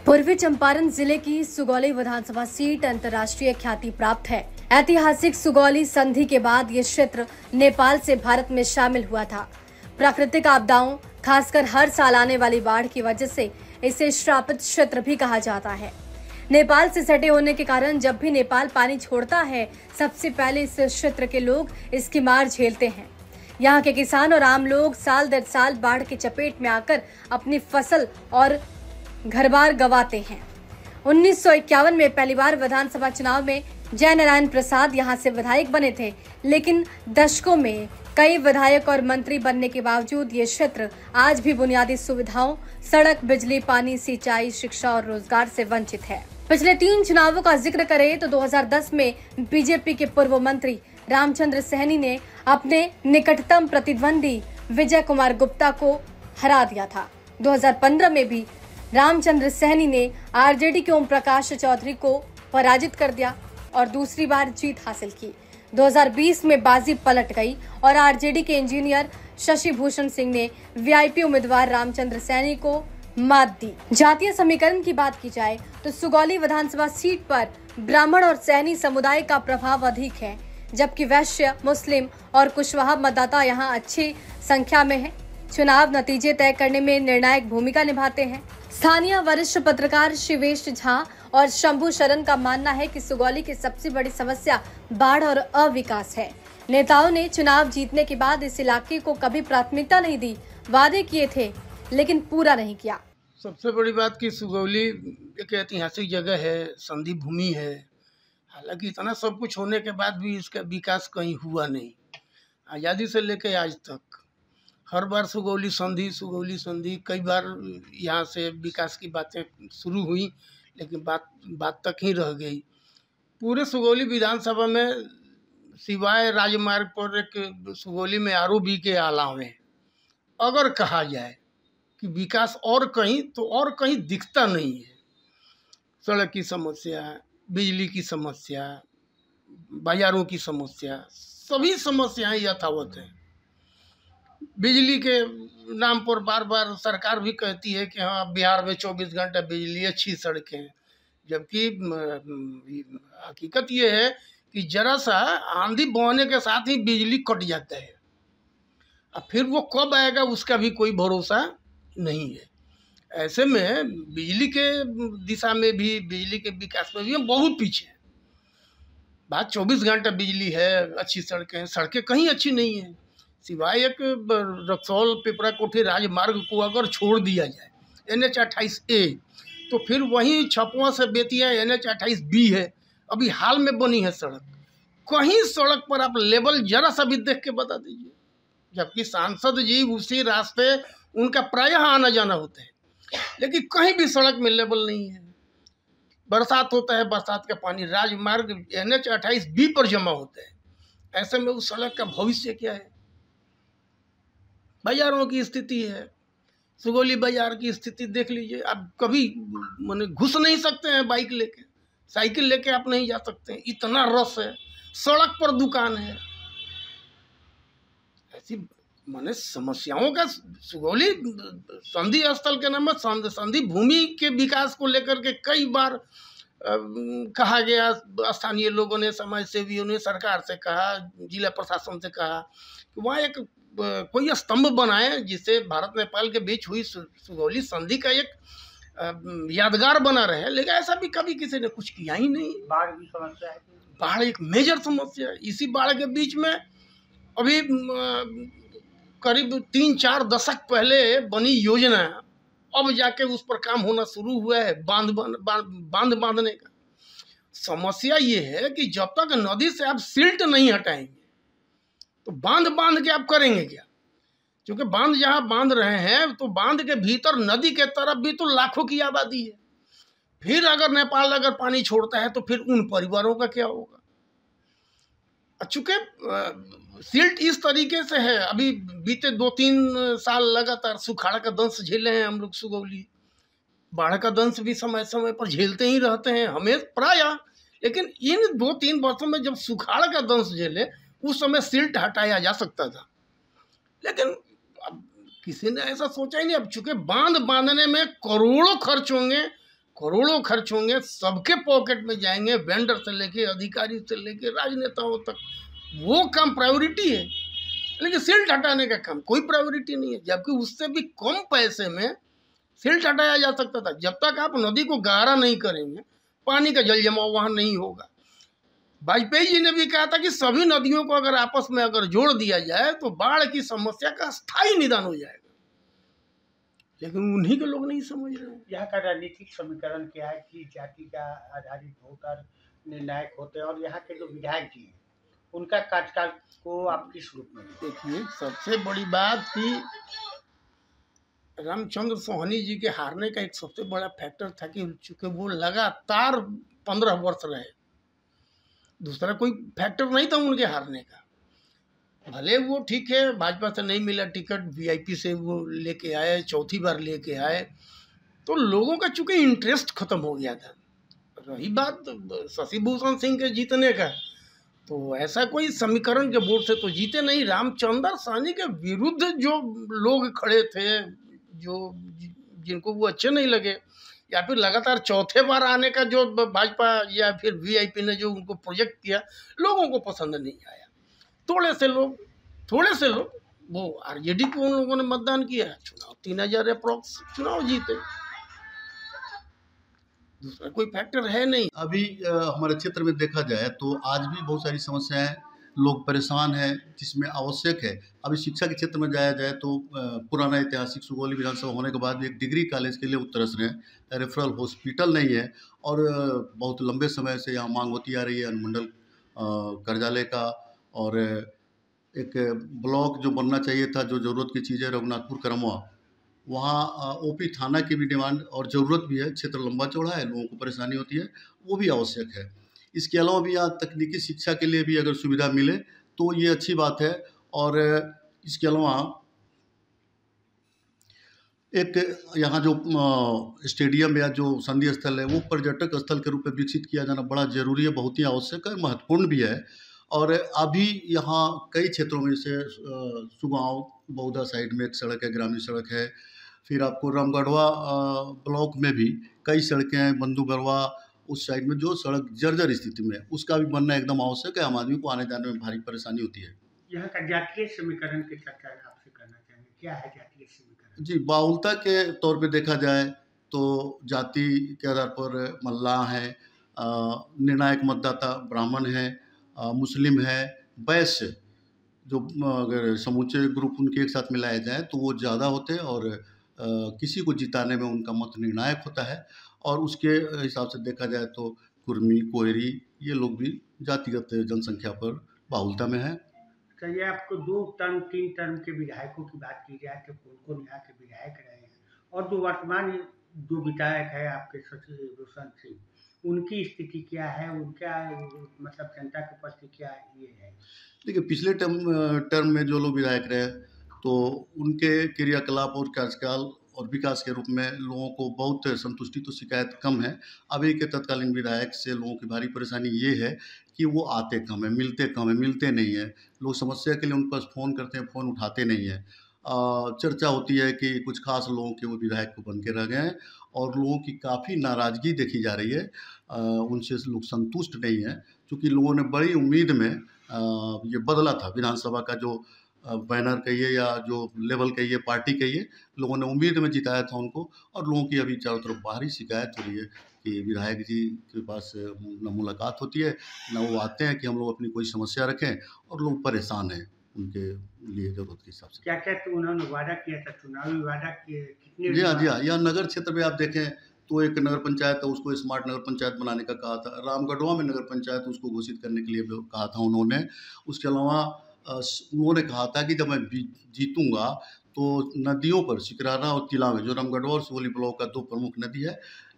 पूर्वी चंपारण जिले की सुगौली विधानसभा सीट अंतर्राष्ट्रीय ख्याति प्राप्त है। ऐतिहासिक सुगौली संधि के बाद ये क्षेत्र नेपाल से भारत में शामिल हुआ था। प्राकृतिक आपदाओं, खासकर हर साल आने वाली बाढ़ की वजह से इसे श्रापित क्षेत्र भी कहा जाता है। नेपाल से सटे होने के कारण जब भी नेपाल पानी छोड़ता है, सबसे पहले इस क्षेत्र के लोग इसकी मार झेलते हैं। यहाँ के किसान और आम लोग साल दर साल बाढ़ की चपेट में आकर अपनी फसल और घर-बार गंवाते हैं। 1951 में पहली बार विधानसभा चुनाव में जय नारायण प्रसाद यहाँ से विधायक बने थे, लेकिन दशकों में कई विधायक और मंत्री बनने के बावजूद ये क्षेत्र आज भी बुनियादी सुविधाओं, सड़क, बिजली, पानी, सिंचाई, शिक्षा और रोजगार से वंचित है। पिछले 3 चुनावों का जिक्र करें तो 2010 में बीजेपी के पूर्व मंत्री रामचंद्र सैनी ने अपने निकटतम प्रतिद्वंदी विजय कुमार गुप्ता को हरा दिया था। 2015 में भी रामचंद्र सैनी ने आरजेडी के ओम प्रकाश चौधरी को पराजित कर दिया और दूसरी बार जीत हासिल की। 2020 में बाजी पलट गई और आरजेडी के इंजीनियर शशि भूषण सिंह ने वीआईपी उम्मीदवार रामचंद्र सैनी को मात दी। जातीय समीकरण की बात की जाए तो सुगौली विधानसभा सीट पर ब्राह्मण और सैनी समुदाय का प्रभाव अधिक है, जबकि वैश्य, मुस्लिम और कुशवाहा मतदाता यहाँ अच्छी संख्या में है। चुनाव नतीजे तय करने में निर्णायक भूमिका निभाते हैं। स्थानीय वरिष्ठ पत्रकार शिवेश झा और शंभू शरण का मानना है कि सुगौली की सबसे बड़ी समस्या बाढ़ और अविकास है। नेताओं ने चुनाव जीतने के बाद इस इलाके को कभी प्राथमिकता नहीं दी, वादे किए थे लेकिन पूरा नहीं किया। सबसे बड़ी बात कि सुगौली एक ऐतिहासिक जगह है, संधि भूमि है। हालांकि इतना सब कुछ होने के बाद भी इसका विकास कहीं हुआ नहीं। आज़ादी से लेकर आज तक हर बार सुगौली संधि कई बार यहाँ से विकास की बातें शुरू हुई, लेकिन बात तक ही रह गई। पूरे सुगौली विधानसभा में सिवाय राजमार्ग पर एक सुगौली में आरओबी के अलावे अगर कहा जाए कि विकास और कहीं दिखता नहीं है। सड़क की समस्या, बिजली की समस्या, बाजारों की समस्या, सभी समस्याएं यथावत हैं। बिजली के नाम पर बार बार सरकार भी कहती है कि हाँ बिहार में 24 घंटा बिजली, अच्छी सड़कें, जबकि हकीकत ये है कि जरा सा आंधी बहने के साथ ही बिजली कट जाता है। अब फिर वो कब आएगा उसका भी कोई भरोसा नहीं है। ऐसे में बिजली के दिशा में भी, बिजली के विकास में भी हम बहुत पीछे हैं। बात 24 घंटा बिजली है, अच्छी सड़कें कहीं अच्छी नहीं है। सिवाय एक रक्सौल पिपरा कोठी राजमार्ग को अगर छोड़ दिया जाए NH 28A, तो फिर वहीं छपवा से बेतिया NH 28B है, अभी हाल में बनी है सड़क। कहीं सड़क पर आप लेवल जरा सा भी देख के बता दीजिए, जबकि सांसद जी उसी रास्ते उनका प्रायः आना जाना होता है, लेकिन कहीं भी सड़क में लेवल नहीं है। बरसात होता है, बरसात का पानी राजमार्ग NH 28B पर जमा होता है। ऐसे में उस सड़क का भविष्य क्या है? बाजारों की स्थिति है, सुगौली बाजार की स्थिति देख लीजिए। आप कभी माने घुस नहीं सकते हैं, बाइक लेके, साइकिल लेके आप नहीं जा सकते हैं, इतना रस है। सड़क पर दुकान है। ऐसी माने समस्याओं का सुगौली संधि स्थल के नाम पर संधि भूमि के विकास को लेकर के कई बार कहा गया। स्थानीय लोगों ने, समाज सेवियों ने सरकार से कहा, जिला प्रशासन से कहा कि वहाँ एक कोई स्तंभ बनाए जिससे भारत नेपाल के बीच हुई सुगौली संधि का एक यादगार बना रहे, लेकिन ऐसा भी कभी किसी ने कुछ किया ही नहीं। बाढ़ की समस्या है, बाढ़ एक मेजर समस्या है। इसी बाढ़ के बीच में अभी करीब 3-4 दशक पहले बनी योजना, अब जाके उस पर काम होना शुरू हुआ है, बांध बांधने का। समस्या ये है कि जब तक नदी से आप सिल्ट नहीं हटाएंगे तो बांध के आप करेंगे क्या? क्योंकि बांध जहां बांध रहे हैं तो बांध के भीतर नदी के तरफ भी तो लाखों की आबादी है। फिर अगर नेपाल पानी छोड़ता है तो फिर उन परिवारों का क्या होगा? चूंकि सिल्ट इस तरीके से है, अभी बीते 2-3 साल लगातार सुखाड़ का दंश झेले हैं हम लोग सुगौली। बाढ़ का दंश भी समय समय पर झेलते ही रहते हैं हमें प्रायः, लेकिन इन 2-3 वर्षों में जब सुखाड़ का दंश झेले उस समय सिल्ट हटाया जा सकता था, लेकिन अब किसी ने ऐसा सोचा ही नहीं। अब चूंकि बांधने में करोड़ों खर्च होंगे, करोड़ों खर्च होंगे, सबके पॉकेट में जाएंगे, वेंडर से लेके अधिकारी से लेके राजनेताओं तक। वो काम प्रायोरिटी है, लेकिन सिल्ट हटाने का काम कोई प्रायोरिटी नहीं है। जबकि उससे भी कम पैसे में सिल्ट हटाया जा सकता था। जब तक आप नदी को गहरा नहीं करेंगे, पानी का जल जमाव वहाँ नहीं होगा। वाजपेयी जी ने भी कहा था कि सभी नदियों को अगर आपस में अगर जोड़ दिया जाए तो बाढ़ की समस्या का स्थायी निदान हो जाएगा, लेकिन उन्हीं के लोग नहीं समझ रहे हैं। यहाँ का राजनीतिक समीकरण क्या है कि जाति का आधारित वोटर निर्णायक होते हैं, और यहाँ के जो विधायक जी हैं उनका कार्यकाल को आप किस रूप में देखिए, सबसे बड़ी बात कि रामचंद्र सोहनी जी के हारने का एक सबसे बड़ा फैक्टर था कि चूंकि वो लगातार 15 वर्ष रहे, दूसरा कोई फैक्टर नहीं था उनके हारने का। भले वो ठीक है, भाजपा से नहीं मिला टिकट, वीआईपी से वो लेके आए, चौथी बार लेके आए, तो लोगों का चूंकि इंटरेस्ट खत्म हो गया था। रही बात शशि भूषण सिंह के जीतने का, तो ऐसा कोई समीकरण के वोट से तो जीते नहीं। रामचंद्र साहनी के विरुद्ध जो लोग खड़े थे, जो जिनको वो अच्छे नहीं लगे, या फिर लगातार चौथे बार आने का जो भाजपा या फिर वीआईपी ने जो उनको प्रोजेक्ट किया, लोगों को पसंद नहीं आया। थोड़े से लोग वो आरजेडी को उन लोगों ने मतदान किया, चुनाव 3000 अप्रॉक्स चुनाव जीते, दूसरा कोई फैक्टर है नहीं। अभी हमारे क्षेत्र में देखा जाए तो आज भी बहुत सारी समस्याएं, लोग परेशान हैं, जिसमें आवश्यक है। अभी शिक्षा के क्षेत्र में जाया जाए तो पुराना ऐतिहासिक सुगौली विधानसभा होने के बाद भी एक डिग्री कॉलेज के लिए तरस रहे हैं, रेफरल हॉस्पिटल नहीं है, और बहुत लंबे समय से यहाँ मांग होती आ रही है अनुमंडल कार्यालय का, और एक ब्लॉक जो बनना चाहिए था, जो ज़रूरत की चीज़ है, रघुनाथपुर करमवा, वहाँ ओपी थाना की भी डिमांड और ज़रूरत भी है। क्षेत्र लंबा चौड़ा है, लोगों को परेशानी होती है, वो भी आवश्यक है। इसके अलावा भी यहाँ तकनीकी शिक्षा के लिए भी अगर सुविधा मिले तो ये अच्छी बात है। और इसके अलावा एक यहाँ जो स्टेडियम या जो संधि स्थल है, वो पर्यटक स्थल के रूप में विकसित किया जाना बड़ा ज़रूरी है, बहुत ही आवश्यक है, महत्वपूर्ण भी है। और अभी यहाँ कई क्षेत्रों में, जैसे सुगांव बौद्धा साइड में एक सड़क है, ग्रामीण सड़क है, फिर आपको रामगढ़वा ब्लॉक में भी कई सड़कें हैं, बंधुगढ़वा उस साइड में जो सड़क जर्जर स्थिति में है, उसका भी बनना एकदम आवश्यक है। आम आदमी को आने जाने में भारी परेशानी होती है। यहाँ का जातीय समीकरण की चर्चा आपसे करना चाहेंगे, क्या है जातीय समीकरण? जी, बाहुलता के तौर पे देखा जाए तो जाति के आधार पर मल्लाह है, निर्णायक मतदाता ब्राह्मण है, मुस्लिम है, वैश्य, जो अगर समूचे ग्रुप उनके एक साथ मिलाए जाए तो वो ज़्यादा होते हैं, और किसी को जिताने में उनका मत निर्णायक होता है। और उसके हिसाब से देखा जाए तो कुर्मी, कोयरी, ये लोग भी जातिगत जनसंख्या पर बाहुलता में है। चलिए, आपको 2 टर्म 3 टर्म के विधायकों की बात की जाए तो कौन कौन यहाँ के विधायक रहे हैं, और जो वर्तमान जो विधायक है आपके शशि भूषण सिंह, उनकी स्थिति क्या है, उनका मतलब जनता के प्रति क्या ये है? देखिए, पिछले टर्म में जो लोग विधायक रहे तो उनके क्रियाकलाप और कार्यकाल और विकास के रूप में लोगों को बहुत संतुष्टि, तो शिकायत कम है। अभी के तत्कालीन विधायक से लोगों की भारी परेशानी ये है कि वो आते कम है, मिलते कम है, मिलते नहीं है। लोग समस्या के लिए उन पर फ़ोन करते हैं, फ़ोन उठाते नहीं हैं। चर्चा होती है कि कुछ खास लोगों के वो विधायक को बन के रह गए हैं, और लोगों की काफ़ी नाराज़गी देखी जा रही है, उनसे लोग संतुष्ट नहीं हैं। क्योंकि लोगों ने बड़ी उम्मीद में ये बदला था, विधानसभा का जो बैनर कहिए या जो लेवल कहिए, पार्टी कहिए, लोगों ने उम्मीद में जिताया था उनको। और लोगों की अभी चारों तरफ बाहरी शिकायत हो रही है कि विधायक जी के पास न मुलाकात होती है, न वो आते हैं कि हम लोग अपनी कोई समस्या रखें, और लोग परेशान हैं उनके लिए ज़रूरत के हिसाब से। क्या क्या तो उन्होंने वादा किया था, चुनावी वादा किए कितने? जी हाँ, यहाँ नगर क्षेत्र में आप देखें तो एक नगर पंचायत है, उसको स्मार्ट नगर पंचायत बनाने का कहा था। रामगढ़वा में नगर पंचायत, उसको घोषित करने के लिए भी कहा था उन्होंने। उसके अलावा उन्होंने कहा था कि जब मैं जीतूंगा तो नदियों पर, शिकराना और तिलावे, जो रामगढ़वा और सुगौली ब्लॉक का 2 प्रमुख नदी है,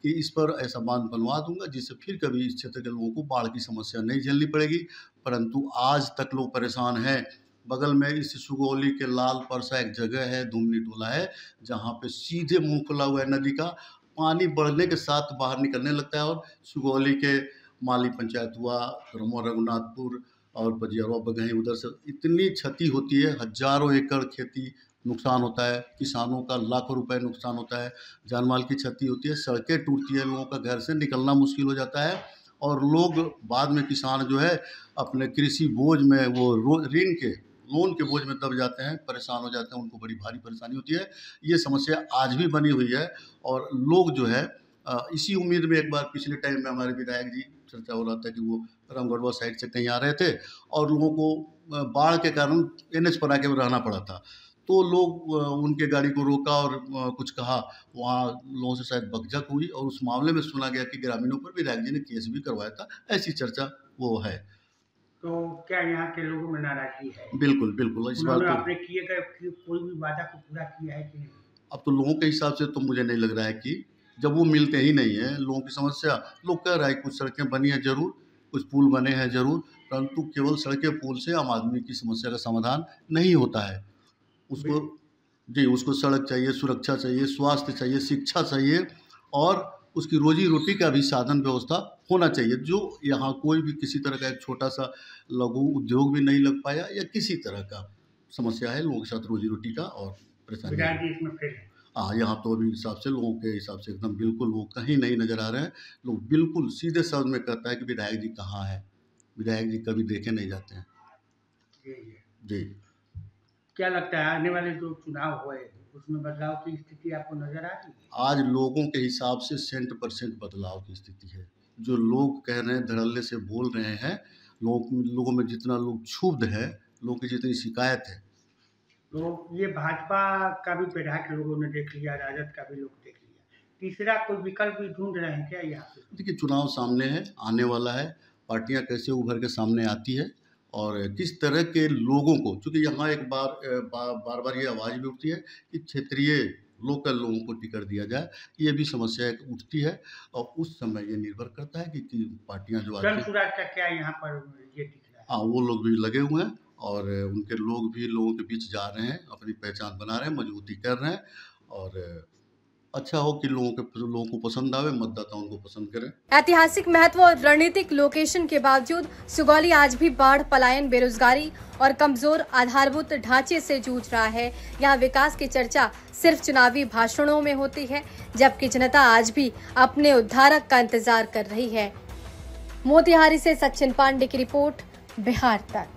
कि इस पर ऐसा बांध बनवा दूंगा जिससे फिर कभी इस क्षेत्र के लोगों को बाढ़ की समस्या नहीं झेलनी पड़ेगी। परंतु आज तक लोग परेशान हैं। बगल में इस सुगौली के लाल परसा एक जगह है, धूमनी टोला है, जहाँ पे सीधे मुंह खुला हुआ है नदी का, पानी बढ़ने के साथ बाहर निकलने लगता है। और सुगौली के माली पंचायत हुआ, रघुनाथपुर और बजियरवा बगही, उधर से इतनी क्षति होती है, हजारों एकड़ खेती नुकसान होता है, किसानों का लाखों रुपए नुकसान होता है, जान माल की क्षति होती है, सड़कें टूटती है, लोगों का घर से निकलना मुश्किल हो जाता है और लोग बाद में किसान जो है अपने कृषि बोझ में वो ऋण के लोन के बोझ में दब जाते हैं, परेशान हो जाते हैं, उनको बड़ी भारी परेशानी होती है। ये समस्या आज भी बनी हुई है और लोग जो है इसी उम्मीद में एक बार पिछले टाइम में हमारे विधायक जी चर्चा हो रहा था कि वो रामगढ़वा साइड से कहीं आ रहे थे और लोगों को बाढ़ के कारण NH पर आके रहना पड़ा था, तो लोग उनके गाड़ी को रोका और कुछ कहा, वहाँ लोगों से शायद बकझक हुई और उस मामले में सुना गया कि ग्रामीणों पर विधायक जी ने केस भी करवाया था, ऐसी चर्चा वो है। तो क्या यहाँ के लोगों में नाराजगी है? बिल्कुल बिल्कुल, इस बात आपने किए गए कोई भी वादा को पूरा किया है कि नहीं? अब तो लोगों के हिसाब से तो मुझे नहीं लग रहा है कि जब वो मिलते ही नहीं है, लोगों की समस्या लोग कह रहा है कुछ सड़कें बनी हैं जरूर, कुछ पुल बने हैं जरूर, परंतु केवल सड़कें पुल से आम आदमी की समस्या का समाधान नहीं होता है। उसको सड़क चाहिए, सुरक्षा चाहिए, स्वास्थ्य चाहिए, शिक्षा चाहिए और उसकी रोजी रोटी का भी साधन व्यवस्था होना चाहिए, जो यहाँ कोई भी किसी तरह का एक छोटा सा लघु उद्योग भी नहीं लग पाया या किसी तरह का समस्या है लोगों के साथ रोजी रोटी का और परेशानी। हाँ, यहाँ तो अभी हिसाब से लोगों के हिसाब से एकदम बिल्कुल वो कहीं नहीं नज़र आ रहे हैं। लोग बिल्कुल सीधे शब्द में कहता है कि विधायक जी कहाँ है, विधायक जी कभी देखे नहीं जाते हैं। जी, क्या लगता है आने वाले जो चुनाव हुए उसमें बदलाव की स्थिति आपको नजर आ रही है? आज लोगों के हिसाब से 100% बदलाव की स्थिति है। जो लोग कह रहे हैं, धड़ल्ले से बोल रहे हैं, लोगों में जितना लोग क्षुब्ध है, लोगों की जितनी शिकायत है, तो ये भाजपा का भी विधायक लोगों ने देख लिया, राजद का भी लोग देख लिया, तीसरा कोई विकल्प भी ढूंढ रहे हैं क्या यहाँ पे? देखिए, चुनाव सामने है, आने वाला है, पार्टियां कैसे उभर के सामने आती है और किस तरह के लोगों को, क्योंकि यहाँ एक बार ये आवाज़ भी उठती है कि क्षेत्रीय लोकल लोगों को टिकट दिया जाए, ये भी समस्या उठती है और उस समय ये निर्भर करता है कि पार्टियां जो जन सुराज का क्या यहाँ पर ये दिख रहा है? हाँ, वो लोग भी लगे हुए हैं और उनके लोग भी लोगों के बीच जा रहे हैं, अपनी पहचान बना रहे हैं, मजबूती कर रहे हैं और अच्छा हो कि लोगों को पसंद आवे, मतदाता उनको पसंद करें। ऐतिहासिक महत्व और रणनीतिक लोकेशन के बावजूद सुगौली आज भी बाढ़, पलायन, बेरोजगारी और कमजोर आधारभूत ढांचे से जूझ रहा है। यहाँ विकास की चर्चा सिर्फ चुनावी भाषणों में होती है, जबकि जनता आज भी अपने उद्धारक का इंतजार कर रही है। मोतिहारी से सचिन पांडे की रिपोर्ट, बिहार तक।